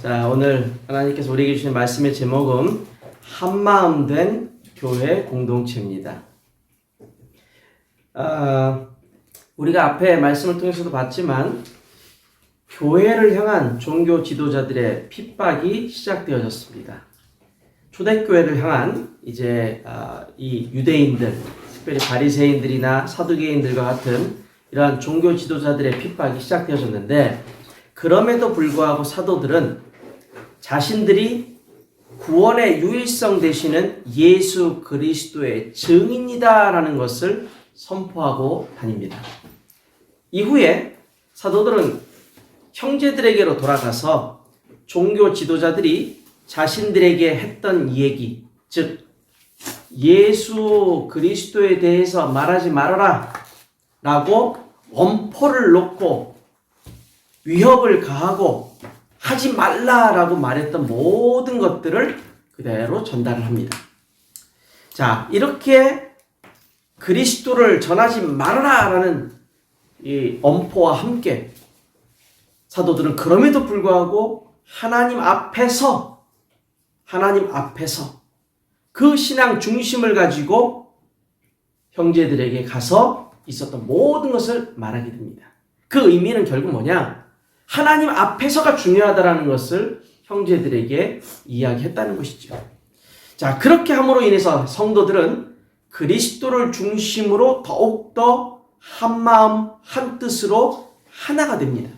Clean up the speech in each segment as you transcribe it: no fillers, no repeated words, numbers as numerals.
자, 오늘 하나님께서 우리에게 주신 말씀의 제목은 한마음 된 교회 공동체입니다. 우리가 앞에 말씀을 통해서도 봤지만 교회를 향한 종교 지도자들의 핍박이 시작되어졌습니다. 초대교회를 향한 이 유대인들, 특별히 바리새인들이나 사두개인들과 같은 이러한 종교 지도자들의 핍박이 시작되어졌는데, 그럼에도 불구하고 사도들은 자신들이 구원의 유일성 되시는 예수 그리스도의 증인이다라는 것을 선포하고 다닙니다. 이후에 사도들은 형제들에게로 돌아가서 종교 지도자들이 자신들에게 했던 얘기, 즉 예수 그리스도에 대해서 말하지 말아라 라고 엄포를 놓고 위협을 가하고 하지 말라라고 말했던 모든 것들을 그대로 전달을 합니다. 자, 이렇게 그리스도를 전하지 말아라라는 이 엄포와 함께 사도들은 그럼에도 불구하고 하나님 앞에서 그 신앙 중심을 가지고 형제들에게 가서 있었던 모든 것을 말하게 됩니다. 그 의미는 결국 뭐냐? 하나님 앞에서가 중요하다는 것을 형제들에게 이야기했다는 것이죠. 자, 그렇게 함으로 인해서 성도들은 그리스도를 중심으로 더욱더 한마음 한뜻으로 하나가 됩니다.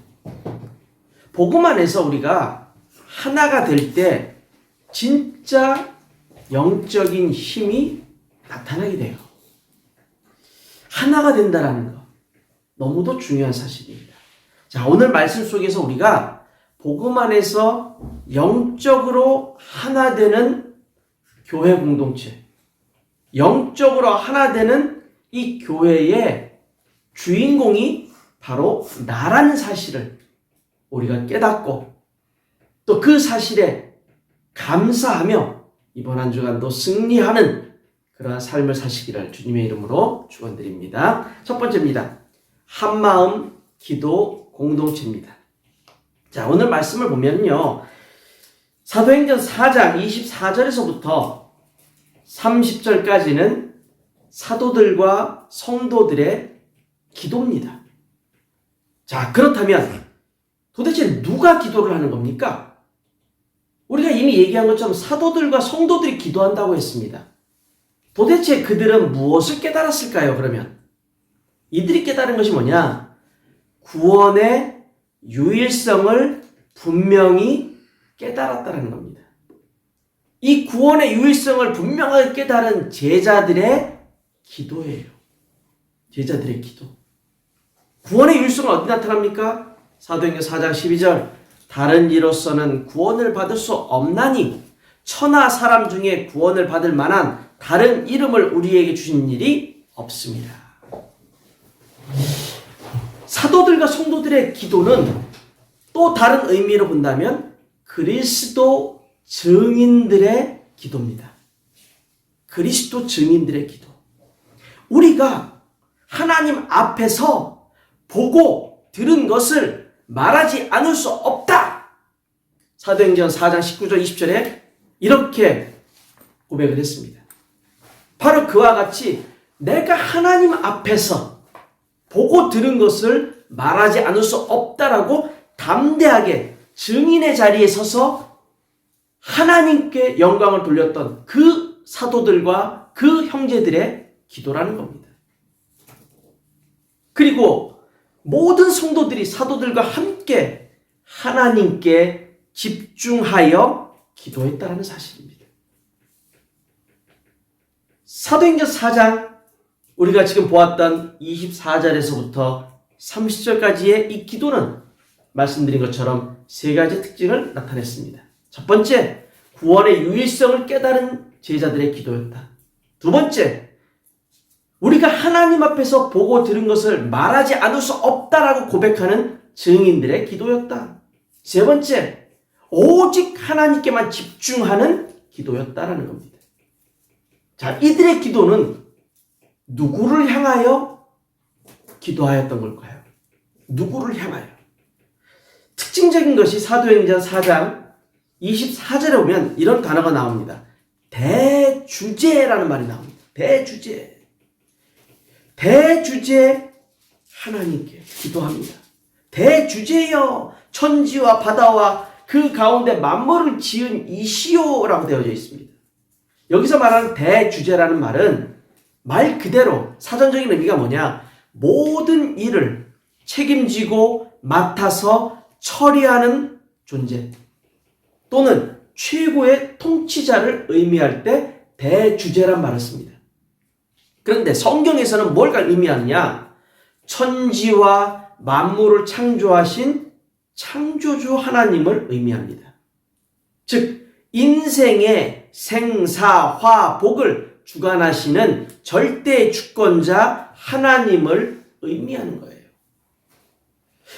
복음 안에서 우리가 하나가 될 때 진짜 영적인 힘이 나타나게 돼요. 하나가 된다는 것, 너무도 중요한 사실입니다. 자, 오늘 말씀 속에서 우리가 복음 안에서 영적으로 하나 되는 교회 공동체, 영적으로 하나 되는 이 교회의 주인공이 바로 나라는 사실을 우리가 깨닫고 또 그 사실에 감사하며 이번 한 주간도 승리하는 그러한 삶을 사시기를 주님의 이름으로 축원드립니다. 첫 번째입니다. 한마음 기도 공동체입니다. 자, 오늘 말씀을 보면요, 사도행전 4장 24절에서부터 30절까지는 사도들과 성도들의 기도입니다. 자, 그렇다면 도대체 누가 기도를 하는 겁니까? 우리가 이미 얘기한 것처럼 사도들과 성도들이 기도한다고 했습니다. 도대체 그들은 무엇을 깨달았을까요? 그러면 이들이 깨달은 것이 뭐냐? 구원의 유일성을 분명히 깨달았다는 겁니다. 이 구원의 유일성을 분명하게 깨달은 제자들의 기도예요. 제자들의 기도. 구원의 유일성은 어디 나타납니까? 사도행전 4장 12절. 다른 이로서는 구원을 받을 수 없나니 천하 사람 중에 구원을 받을 만한 다른 이름을 우리에게 주신 일이 없습니다. 사도들과 성도들의 기도는 또 다른 의미로 본다면 그리스도 증인들의 기도입니다. 그리스도 증인들의 기도. 우리가 하나님 앞에서 보고 들은 것을 말하지 않을 수 없다. 사도행전 4장 19절 20절에 이렇게 고백을 했습니다. 바로 그와 같이 내가 하나님 앞에서 보고 들은 것을 말하지 않을 수 없다라고 담대하게 증인의 자리에 서서 하나님께 영광을 돌렸던 그 사도들과 그 형제들의 기도라는 겁니다. 그리고 모든 성도들이 사도들과 함께 하나님께 집중하여 기도했다는 사실입니다. 사도행전 4장 우리가 지금 보았던 24절에서부터 30절까지의 이 기도는 말씀드린 것처럼 세 가지 특징을 나타냈습니다. 첫 번째, 구원의 유일성을 깨달은 제자들의 기도였다. 두 번째, 우리가 하나님 앞에서 보고 들은 것을 말하지 않을 수 없다라고 고백하는 증인들의 기도였다. 세 번째, 오직 하나님께만 집중하는 기도였다라는 겁니다. 자, 이들의 기도는 누구를 향하여 기도하였던 걸까요? 누구를 향하여? 특징적인 것이 사도행전 4장 24절에 보면 이런 단어가 나옵니다. 대주제라는 말이 나옵니다. 대주제. 대주제 하나님께 기도합니다. 대주제여 천지와 바다와 그 가운데 만물을 지은 이시오라고 되어져 있습니다. 여기서 말하는 대주제라는 말은 말 그대로 사전적인 의미가 뭐냐? 모든 일을 책임지고 맡아서 처리하는 존재 또는 최고의 통치자를 의미할 때 대주제란 말을 씁니다. 그런데 성경에서는 뭘 의미하느냐? 천지와 만물을 창조하신 창조주 하나님을 의미합니다. 즉 인생의 생사화복을 주관하시는 절대 주권자 하나님을 의미하는 거예요.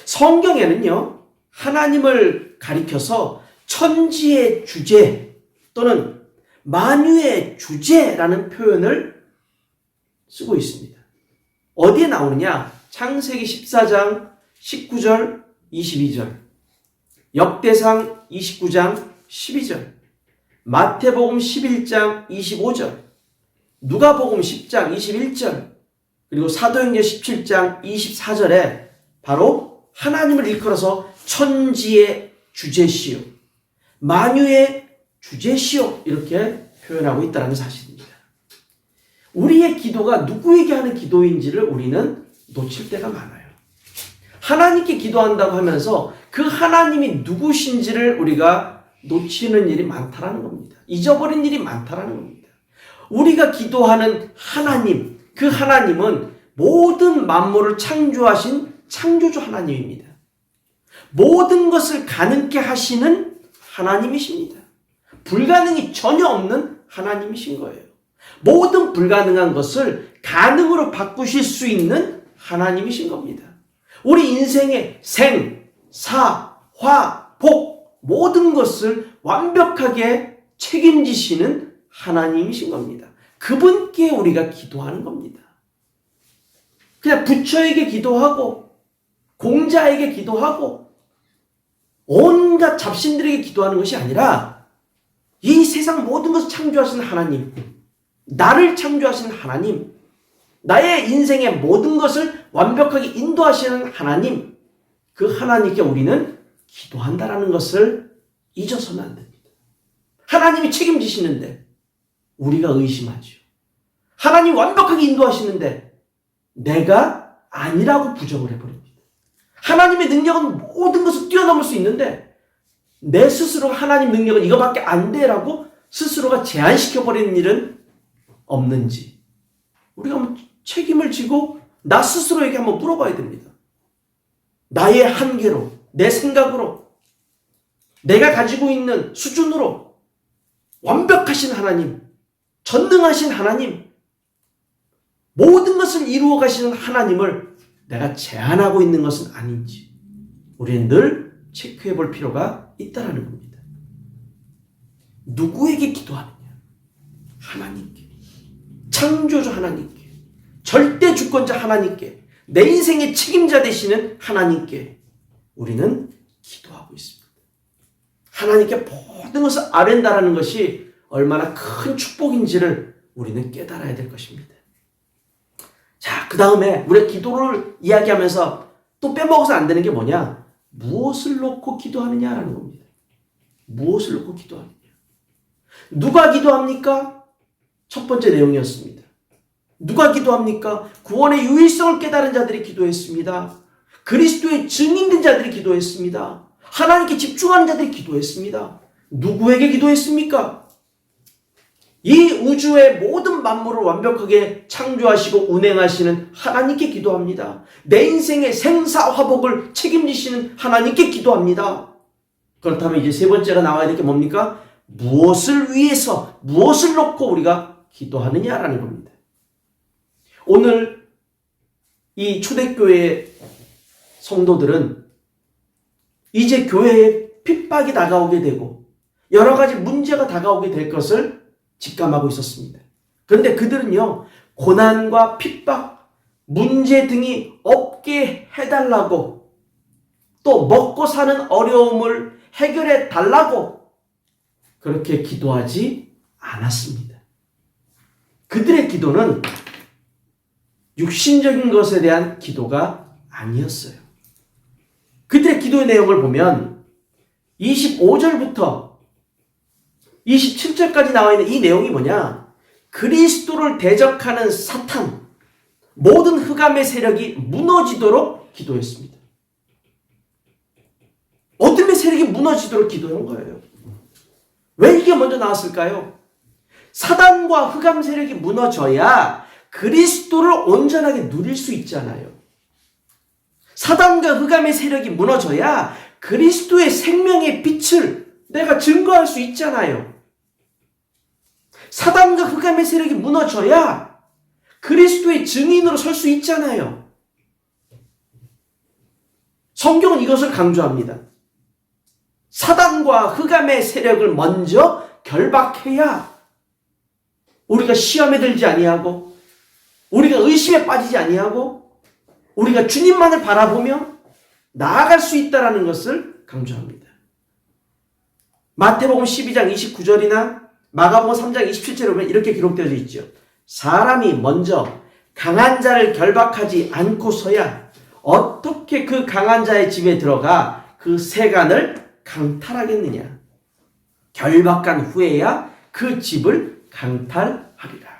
성경에는요, 하나님을 가리켜서 천지의 주제 또는 만유의 주제라는 표현을 쓰고 있습니다. 어디에 나오느냐? 창세기 14장 19절, 22절, 역대상 29장 12절, 마태복음 11장 25절, 누가복음 10장 21절, 그리고 사도행전 17장 24절에 바로 하나님을 일컬어서 천지의 주제시요, 만유의 주제시요 이렇게 표현하고 있다는 사실입니다. 우리의 기도가 누구에게 하는 기도인지를 우리는 놓칠 때가 많아요. 하나님께 기도한다고 하면서 그 하나님이 누구신지를 우리가 놓치는 일이 많다라는 겁니다. 잊어버린 일이 많다라는 겁니다. 우리가 기도하는 하나님, 그 하나님은 모든 만물을 창조하신 창조주 하나님입니다. 모든 것을 가능케 하시는 하나님이십니다. 불가능이 전혀 없는 하나님이신 거예요. 모든 불가능한 것을 가능으로 바꾸실 수 있는 하나님이신 겁니다. 우리 인생의 생, 사, 화, 복 모든 것을 완벽하게 책임지시는 하나님이신 겁니다. 그분께 우리가 기도하는 겁니다. 그냥 부처에게 기도하고 공자에게 기도하고 온갖 잡신들에게 기도하는 것이 아니라 이 세상 모든 것을 창조하시는 하나님, 나를 창조하시는 하나님, 나의 인생의 모든 것을 완벽하게 인도하시는 하나님, 그 하나님께 우리는 기도한다라는 것을 잊어서는 안 됩니다. 하나님이 책임지시는데 우리가 의심하죠. 하나님 완벽하게 인도하시는데 내가 아니라고 부정을 해버립니다. 하나님의 능력은 모든 것을 뛰어넘을 수 있는데 내 스스로가 하나님 능력은 이거밖에 안 돼라고 스스로가 제한시켜버리는 일은 없는지 우리가 한번 책임을 지고 나 스스로에게 한번 물어봐야 됩니다. 나의 한계로, 내 생각으로, 내가 가지고 있는 수준으로 완벽하신 하나님, 전능하신 하나님, 모든 것을 이루어 가시는 하나님을 내가 제한하고 있는 것은 아닌지 우리는 늘 체크해 볼 필요가 있다는 겁니다. 누구에게 기도하느냐? 하나님께, 창조주 하나님께, 절대 주권자 하나님께, 내 인생의 책임자 되시는 하나님께 우리는 기도하고 있습니다. 하나님께 모든 것을 아랜다라는 것이 얼마나 큰 축복인지를 우리는 깨달아야 될 것입니다. 자, 그 다음에 우리가 기도를 이야기하면서 또 빼먹어서 안 되는 게 뭐냐? 무엇을 놓고 기도하느냐라는 겁니다. 무엇을 놓고 기도하느냐? 누가 기도합니까? 첫 번째 내용이었습니다. 누가 기도합니까? 구원의 유일성을 깨달은 자들이 기도했습니다. 그리스도의 증인된 자들이 기도했습니다. 하나님께 집중하는 자들이 기도했습니다. 누구에게 기도했습니까? 이 우주의 모든 만물을 완벽하게 창조하시고 운행하시는 하나님께 기도합니다. 내 인생의 생사화복을 책임지시는 하나님께 기도합니다. 그렇다면 이제 세 번째가 나와야 될 게 뭡니까? 무엇을 위해서, 무엇을 놓고 우리가 기도하느냐라는 겁니다. 오늘 이 초대교회 성도들은 이제 교회에 핍박이 다가오게 되고 여러 가지 문제가 다가오게 될 것을 직감하고 있었습니다. 그런데 그들은요, 고난과 핍박, 문제 등이 없게 해달라고 또 먹고 사는 어려움을 해결해 달라고 그렇게 기도하지 않았습니다. 그들의 기도는 육신적인 것에 대한 기도가 아니었어요. 그들의 기도의 내용을 보면 25절부터 27절까지 나와 있는 이 내용이 뭐냐? 그리스도를 대적하는 사탄, 모든 흑암의 세력이 무너지도록 기도했습니다. 어둠의 세력이 무너지도록 기도한 거예요. 왜 이게 먼저 나왔을까요? 사단과 흑암 세력이 무너져야 그리스도를 온전하게 누릴 수 있잖아요. 사단과 흑암의 세력이 무너져야 그리스도의 생명의 빛을 내가 증거할 수 있잖아요. 사단과 흑암의 세력이 무너져야 그리스도의 증인으로 설 수 있잖아요. 성경은 이것을 강조합니다. 사단과 흑암의 세력을 먼저 결박해야 우리가 시험에 들지 아니하고 우리가 의심에 빠지지 아니하고 우리가 주님만을 바라보며 나아갈 수 있다는 것을 강조합니다. 마태복음 12장 29절이나 마가복음 3장 27절에 보면 이렇게 기록되어 있죠. 사람이 먼저 강한 자를 결박하지 않고서야 어떻게 그 강한 자의 집에 들어가 그 세간을 강탈하겠느냐. 결박한 후에야 그 집을 강탈하리라.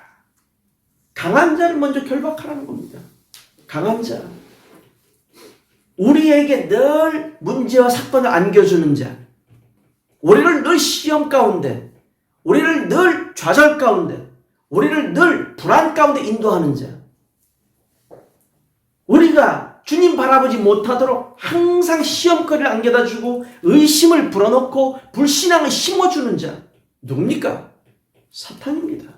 강한 자를 먼저 결박하라는 겁니다. 강한 자. 우리에게 늘 문제와 사건을 안겨주는 자. 우리를 늘 시험 가운데, 우리를 늘 좌절 가운데, 우리를 늘 불안 가운데 인도하는 자. 우리가 주님 바라보지 못하도록 항상 시험거리를 안겨다 주고 의심을 불어넣고 불신앙을 심어주는 자. 누굽니까? 사탄입니다.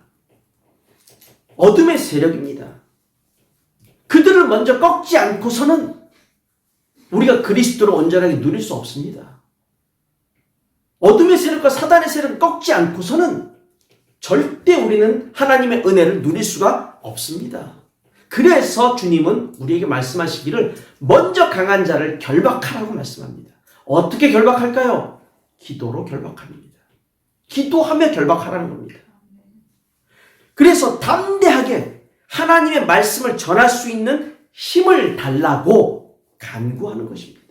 어둠의 세력입니다. 그들을 먼저 꺾지 않고서는 우리가 그리스도를 온전하게 누릴 수 없습니다. 어둠의 세력과 사단의 세력을 꺾지 않고서는 절대 우리는 하나님의 은혜를 누릴 수가 없습니다. 그래서 주님은 우리에게 말씀하시기를 먼저 강한 자를 결박하라고 말씀합니다. 어떻게 결박할까요? 기도로 결박합니다. 기도하며 결박하라는 겁니다. 그래서 담대하게 하나님의 말씀을 전할 수 있는 힘을 달라고 간구하는 것입니다.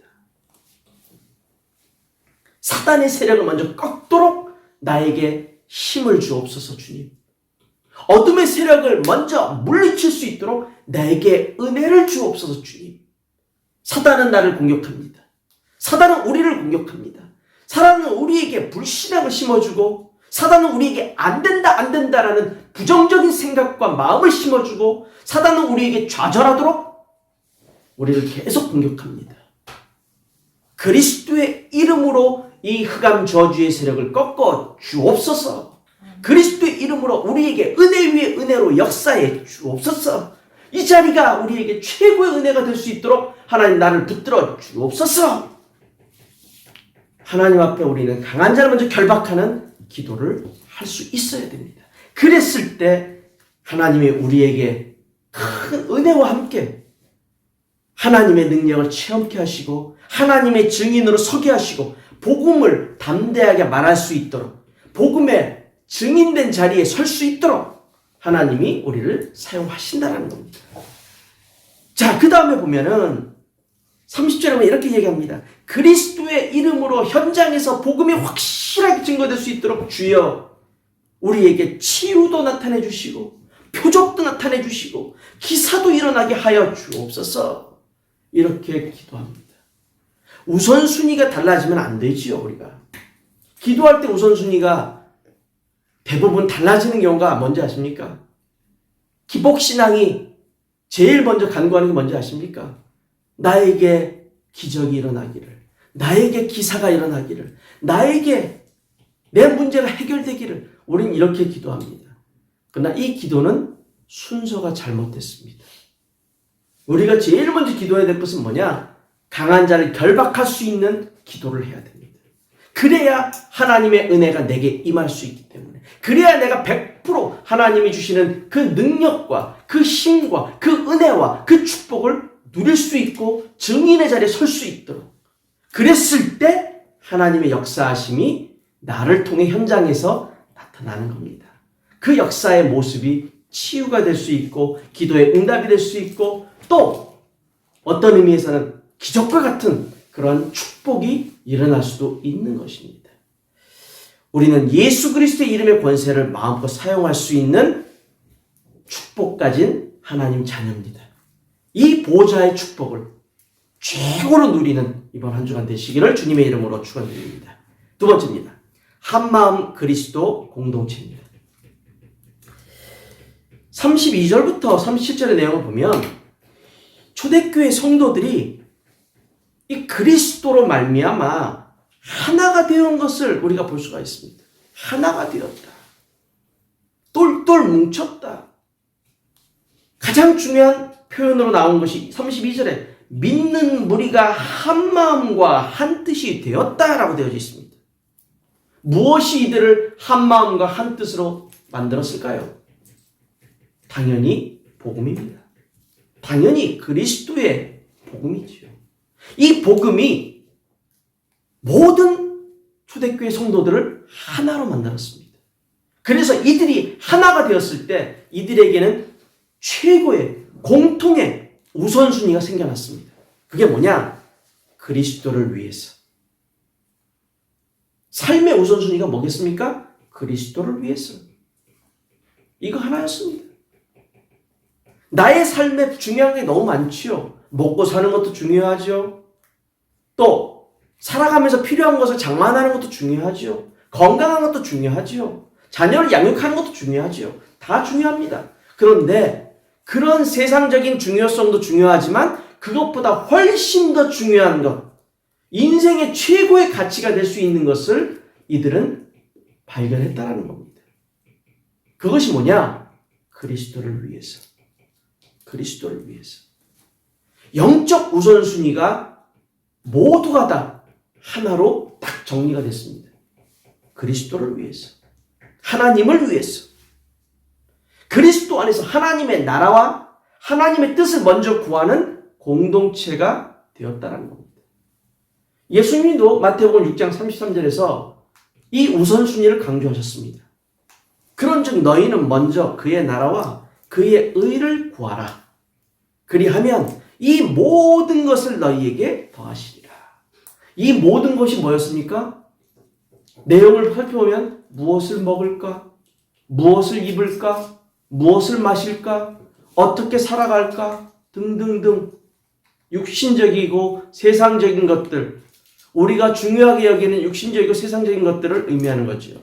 사단의 세력을 먼저 꺾도록 나에게 힘을 주옵소서 주님. 어둠의 세력을 먼저 물리칠 수 있도록 나에게 은혜를 주옵소서 주님. 사단은 나를 공격합니다. 사단은 우리를 공격합니다. 사단은 우리에게 불신앙을 심어주고 사단은 우리에게 안 된다라는 부정적인 생각과 마음을 심어주고 사단은 우리에게 좌절하도록 우리를 계속 공격합니다. 그리스도의 이름으로 이 흑암 저주의 세력을 꺾어 주옵소서. 그리스도의 이름으로 우리에게 은혜 위에 은혜로 역사해 주옵소서. 이 자리가 우리에게 최고의 은혜가 될 수 있도록 하나님 나를 붙들어 주옵소서. 하나님 앞에 우리는 강한 자를 먼저 결박하는 기도를 할 수 있어야 됩니다. 그랬을 때 하나님이 우리에게 큰 은혜와 함께 하나님의 능력을 체험케 하시고 하나님의 증인으로 서게 하시고 복음을 담대하게 말할 수 있도록 복음의 증인된 자리에 설 수 있도록 하나님이 우리를 사용하신다는 겁니다. 자, 그 다음에 보면은 30절에 보면 이렇게 얘기합니다. 그리스도의 이름으로 현장에서 복음이 확실하게 증거될 수 있도록 주여 우리에게 치유도 나타내 주시고 표적도 나타내 주시고 기사도 일어나게 하여 주옵소서. 이렇게 기도합니다. 우선순위가 달라지면 안 되지요. 우리가 기도할 때 우선순위가 대부분 달라지는 경우가 뭔지 아십니까? 기복신앙이 제일 먼저 간구하는 게 뭔지 아십니까? 나에게 기적이 일어나기를, 나에게 기사가 일어나기를, 나에게 내 문제가 해결되기를 우리는 이렇게 기도합니다. 그러나 이 기도는 순서가 잘못됐습니다. 우리가 제일 먼저 기도해야 될 것은 뭐냐? 강한 자를 결박할 수 있는 기도를 해야 됩니다. 그래야 하나님의 은혜가 내게 임할 수 있기 때문에, 그래야 내가 100% 하나님이 주시는 그 능력과 그 힘과 그 은혜와 그 축복을 누릴 수 있고 증인의 자리에 설 수 있도록, 그랬을 때 하나님의 역사하심이 나를 통해 현장에서 나타나는 겁니다. 그 역사의 모습이 치유가 될 수 있고 기도의 응답이 될 수 있고 또 어떤 의미에서는 기적과 같은 그런 축복이 일어날 수도 있는 것입니다. 우리는 예수 그리스도의 이름의 권세를 마음껏 사용할 수 있는 축복 가진 하나님 자녀입니다. 이 보좌의 축복을 최고로 누리는 이번 한 주간 되시기를 주님의 이름으로 축원드립니다. 두 번째입니다. 한마음 그리스도 공동체입니다. 32절부터 37절의 내용을 보면 초대교회 성도들이 이 그리스도로 말미암아 하나가 되온 것을 우리가 볼 수가 있습니다. 하나가 되었다. 똘똘 뭉쳤다. 가장 중요한 표현으로 나온 것이 32절에 믿는 무리가 한 마음과 한 뜻이 되었다라고 되어져 있습니다. 무엇이 이들을 한 마음과 한 뜻으로 만들었을까요? 당연히 복음입니다. 당연히 그리스도의 복음이지요. 이 복음이 모든 초대교회 성도들을 하나로 만들었습니다. 그래서 이들이 하나가 되었을 때 이들에게는 최고의 공통의 우선순위가 생겨났습니다. 그게 뭐냐? 그리스도를 위해서. 삶의 우선순위가 뭐겠습니까? 그리스도를 위해서. 이거 하나였습니다. 나의 삶에 중요한 게 너무 많지요. 먹고 사는 것도 중요하죠. 또 살아가면서 필요한 것을 장만하는 것도 중요하죠. 건강한 것도 중요하죠. 자녀를 양육하는 것도 중요하죠. 다 중요합니다. 그런데 그런 세상적인 중요성도 중요하지만 그것보다 훨씬 더 중요한 것, 인생의 최고의 가치가 될 수 있는 것을 이들은 발견했다라는 겁니다. 그것이 뭐냐? 그리스도를 위해서. 그리스도를 위해서. 영적 우선순위가 모두가 다 하나로 딱 정리가 됐습니다. 그리스도를 위해서. 하나님을 위해서. 그리스도 안에서 하나님의 나라와 하나님의 뜻을 먼저 구하는 공동체가 되었다는 겁니다. 예수님도 마태복음 6장 33절에서 이 우선순위를 강조하셨습니다. 그런즉 너희는 먼저 그의 나라와 그의 의를 구하라. 그리하면 이 모든 것을 너희에게 더하시리라. 이 모든 것이 뭐였습니까? 내용을 살펴보면 무엇을 먹을까? 무엇을 입을까? 무엇을 마실까? 어떻게 살아갈까? 등등등 육신적이고 세상적인 것들, 우리가 중요하게 여기는 육신적이고 세상적인 것들을 의미하는 거죠.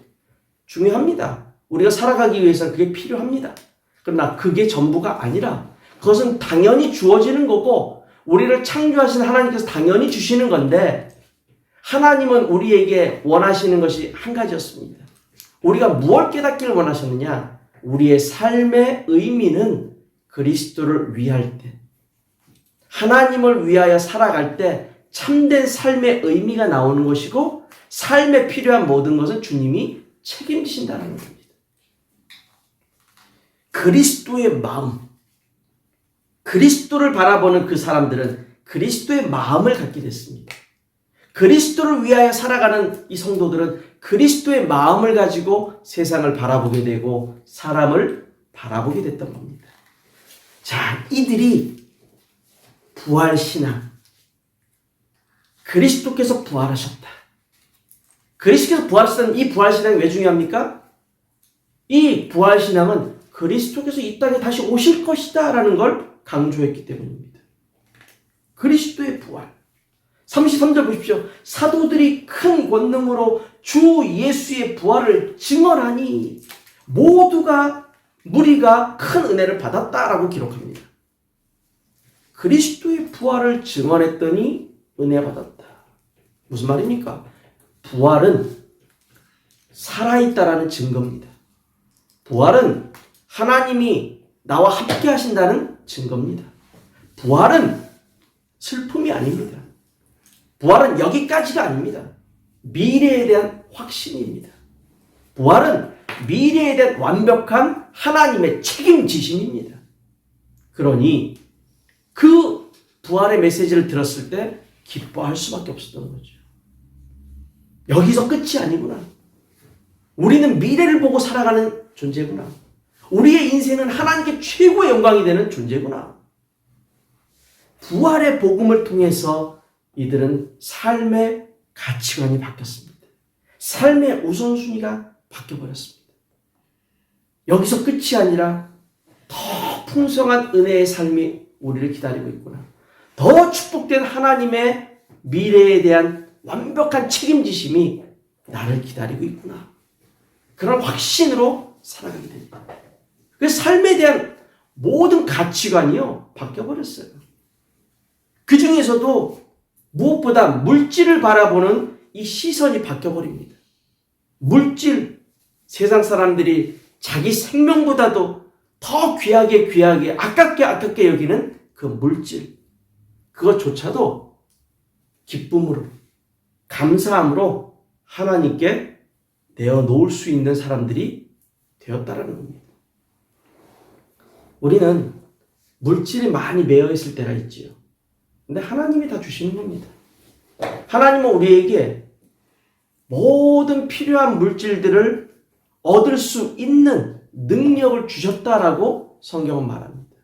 중요합니다. 우리가 살아가기 위해서는 그게 필요합니다. 그러나 그게 전부가 아니라 그것은 당연히 주어지는 거고 우리를 창조하신 하나님께서 당연히 주시는 건데 하나님은 우리에게 원하시는 것이 한 가지였습니다. 우리가 무엇을 깨닫기를 원하셨느냐? 우리의 삶의 의미는 그리스도를 위할 때, 하나님을 위하여 살아갈 때 참된 삶의 의미가 나오는 것이고 삶에 필요한 모든 것은 주님이 책임지신다는 겁니다. 그리스도의 마음, 그리스도를 바라보는 그 사람들은 그리스도의 마음을 갖게 됐습니다. 그리스도를 위하여 살아가는 이 성도들은 그리스도의 마음을 가지고 세상을 바라보게 되고 사람을 바라보게 됐던 겁니다. 자, 이들이 부활신앙, 그리스도께서 부활하셨다. 그리스도께서 부활하셨다는 이 부활신앙이 왜 중요합니까? 이 부활신앙은 그리스도께서 이 땅에 다시 오실 것이다 라는 걸 강조했기 때문입니다. 그리스도의 부활. 33절 보십시오. 사도들이 큰 권능으로 주 예수의 부활을 증언하니 모두가 무리가 큰 은혜를 받았다라고 기록합니다. 그리스도의 부활을 증언했더니 은혜 받았다. 무슨 말입니까? 부활은 살아있다라는 증거입니다. 부활은 하나님이 나와 함께 하신다는 증거입니다. 부활은 슬픔이 아닙니다. 부활은 여기까지가 아닙니다. 미래에 대한 확신입니다. 부활은 미래에 대한 완벽한 하나님의 책임지심입니다. 그러니 그 부활의 메시지를 들었을 때 기뻐할 수밖에 없었던 거죠. 여기서 끝이 아니구나. 우리는 미래를 보고 살아가는 존재구나. 우리의 인생은 하나님께 최고의 영광이 되는 존재구나. 부활의 복음을 통해서 이들은 삶의 가치관이 바뀌었습니다. 삶의 우선순위가 바뀌어버렸습니다. 여기서 끝이 아니라 더 풍성한 은혜의 삶이 우리를 기다리고 있구나. 더 축복된 하나님의 미래에 대한 완벽한 책임지심이 나를 기다리고 있구나. 그런 확신으로 살아가게 됩니다. 그래서 삶에 대한 모든 가치관이요, 바뀌어버렸어요. 그 중에서도 무엇보다 물질을 바라보는 이 시선이 바뀌어버립니다. 물질, 세상 사람들이 자기 생명보다도 더 귀하게 아깝게 여기는 그 물질, 그것조차도 기쁨으로, 감사함으로 하나님께 내어놓을 수 있는 사람들이 되었다라는 겁니다. 우리는 물질이 많이 매여 있을 때가 있지요. 근데 하나님이 다 주시는 겁니다. 하나님은 우리에게 모든 필요한 물질들을 얻을 수 있는 능력을 주셨다라고 성경은 말합니다.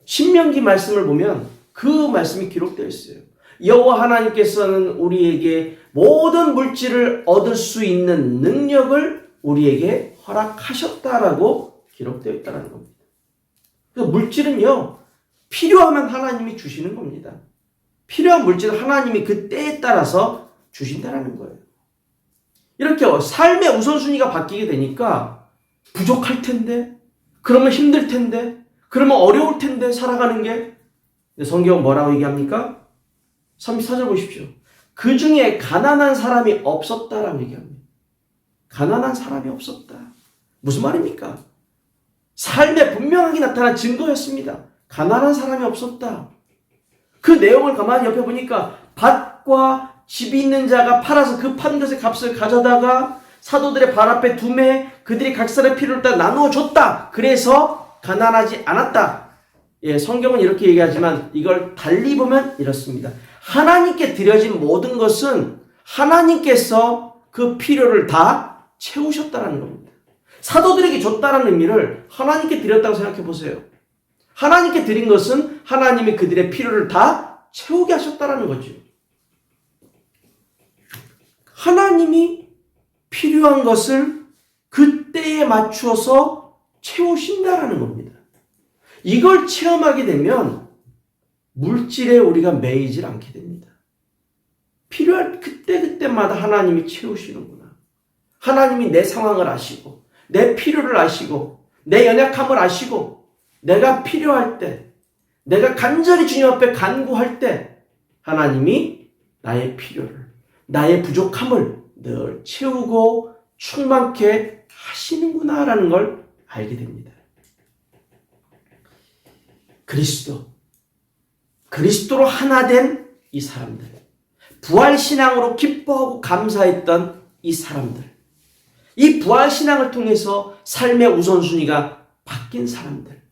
신명기 말씀을 보면 그 말씀이 기록되어 있어요. 여호와 하나님께서는 우리에게 모든 물질을 얻을 수 있는 능력을 우리에게 허락하셨다라고 기록되어 있다는 겁니다. 그래서 물질은요, 필요하면 하나님이 주시는 겁니다. 필요한 물질은 하나님이 그 때에 따라서 주신다는 거예요. 이렇게 삶의 우선순위가 바뀌게 되니까 부족할 텐데, 그러면 힘들 텐데, 그러면 어려울 텐데 살아가는 게, 성경은 뭐라고 얘기합니까? 34절 보십시오. 그 중에 가난한 사람이 없었다라고 얘기합니다. 가난한 사람이 없었다. 무슨 말입니까? 삶에 분명하게 나타난 증거였습니다. 가난한 사람이 없었다. 그 내용을 가만히 옆에 보니까 밭과 집이 있는 자가 팔아서 그 판 것의 값을 가져다가 사도들의 발 앞에 두매 그들이 각 사람의 필요를 다 나누어 줬다. 그래서 가난하지 않았다. 예, 성경은 이렇게 얘기하지만 이걸 달리 보면 이렇습니다. 하나님께 드려진 모든 것은 하나님께서 그 필요를 다 채우셨다는 겁니다. 사도들에게 줬다는 의미를 하나님께 드렸다고 생각해 보세요. 하나님께 드린 것은 하나님이 그들의 필요를 다 채우게 하셨다는 거죠. 하나님이 필요한 것을 그때에 맞추어서 채우신다라는 겁니다. 이걸 체험하게 되면 물질에 우리가 매이질 않게 됩니다. 필요할 그때마다 하나님이 채우시는구나. 하나님이 내 상황을 아시고 내 필요를 아시고 내 연약함을 아시고 내가 필요할 때, 내가 간절히 주님 앞에 간구할 때 하나님이 나의 필요를, 나의 부족함을 늘 채우고 충만케 하시는구나라는 걸 알게 됩니다. 그리스도로 하나 된 이 사람들, 부활신앙으로 기뻐하고 감사했던 이 사람들, 이 부활신앙을 통해서 삶의 우선순위가 바뀐 사람들,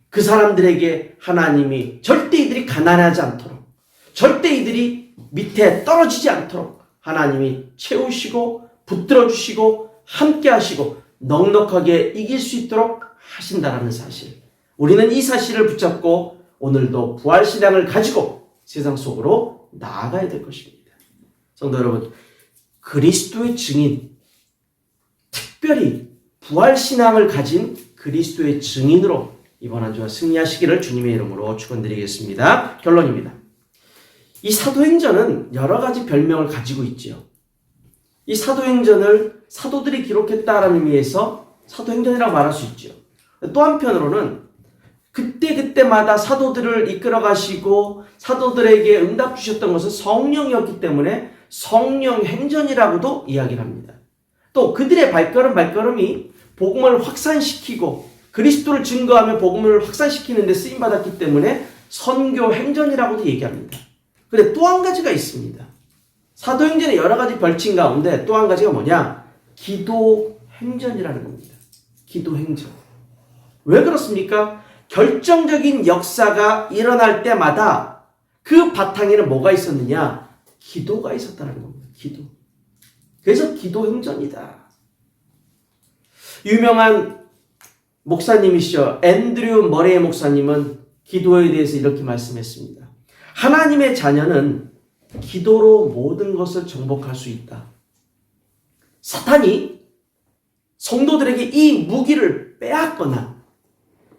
그 사람들에게 하나님이 절대 이들이 가난하지 않도록, 절대 이들이 밑에 떨어지지 않도록 하나님이 채우시고 붙들어 주시고 함께 하시고 넉넉하게 이길 수 있도록 하신다라는 사실. 우리는 이 사실을 붙잡고 오늘도 부활신앙을 가지고 세상 속으로 나아가야 될 것입니다. 성도 여러분, 그리스도의 증인, 특별히 부활신앙을 가진 그리스도의 증인으로 이번 한 주와 승리하시기를 주님의 이름으로 축원드리겠습니다. 결론입니다. 이 사도행전은 여러 가지 별명을 가지고 있지요. 이 사도행전을 사도들이 기록했다라는 의미에서 사도행전이라고 말할 수 있죠. 또 한편으로는 그때마다 사도들을 이끌어 가시고 사도들에게 응답 주셨던 것은 성령이었기 때문에 성령행전이라고도 이야기를 합니다. 또 그들의 발걸음이 복음을 확산시키고 그리스도를 증거하며 복음을 확산시키는 데 쓰임받았기 때문에 선교행전이라고도 얘기합니다. 그런데 또 한 가지가 있습니다. 사도행전의 여러 가지 별칭 가운데 또 한 가지가 뭐냐? 기도행전이라는 겁니다. 기도행전. 왜 그렇습니까? 결정적인 역사가 일어날 때마다 그 바탕에는 뭐가 있었느냐? 기도가 있었다는 겁니다. 기도. 그래서 기도 행전이다. 유명한 목사님이시죠. 앤드류 머레이 목사님은 기도에 대해서 이렇게 말씀했습니다. 하나님의 자녀는 기도로 모든 것을 정복할 수 있다. 사탄이 성도들에게 이 무기를 빼앗거나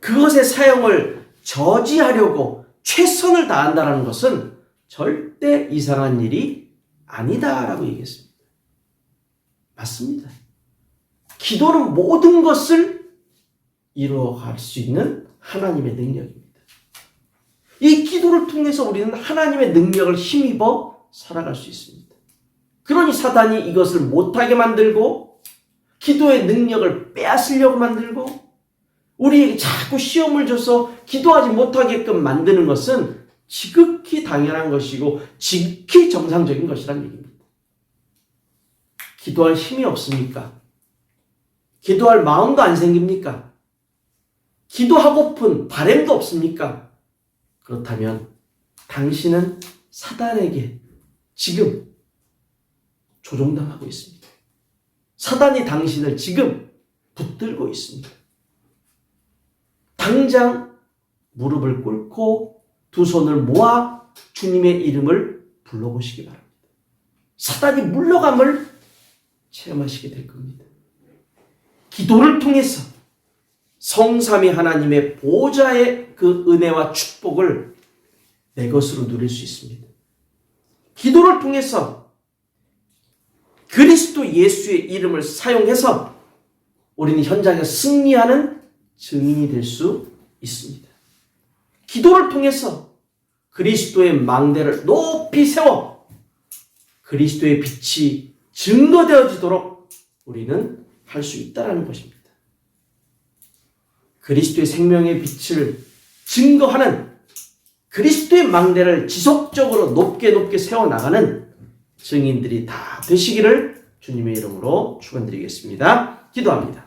그것의 사용을 저지하려고 최선을 다한다는 것은 절대 이상한 일이 아니다라고 얘기했습니다. 맞습니다. 기도는 모든 것을 이루어갈 수 있는 하나님의 능력입니다. 이 기도를 통해서 우리는 하나님의 능력을 힘입어 살아갈 수 있습니다. 그러니 사단이 이것을 못하게 만들고 기도의 능력을 빼앗으려고 만들고 우리에게 자꾸 시험을 줘서 기도하지 못하게끔 만드는 것은 지극히 당연한 것이고 지극히 정상적인 것이란 얘기입니다. 기도할 힘이 없습니까? 기도할 마음도 안 생깁니까? 기도하고픈 바람도 없습니까? 그렇다면 당신은 사단에게 지금 조종당하고 있습니다. 사단이 당신을 지금 붙들고 있습니다. 당장 무릎을 꿇고 두 손을 모아 주님의 이름을 불러보시기 바랍니다. 사단이 물러감을 체험하시게 될 겁니다. 기도를 통해서 성삼위 하나님의 보좌의 그 은혜와 축복을 내 것으로 누릴 수 있습니다. 기도를 통해서 그리스도 예수의 이름을 사용해서 우리는 현장에 승리하는 증인이 될 수 있습니다. 기도를 통해서 그리스도의 망대를 높이 세워 그리스도의 빛이 증거되어지도록 우리는 할 수 있다는 것입니다. 그리스도의 생명의 빛을 증거하는 그리스도의 망대를 지속적으로 높게 세워나가는 증인들이 다 되시기를 주님의 이름으로 축원드리겠습니다. 기도합니다.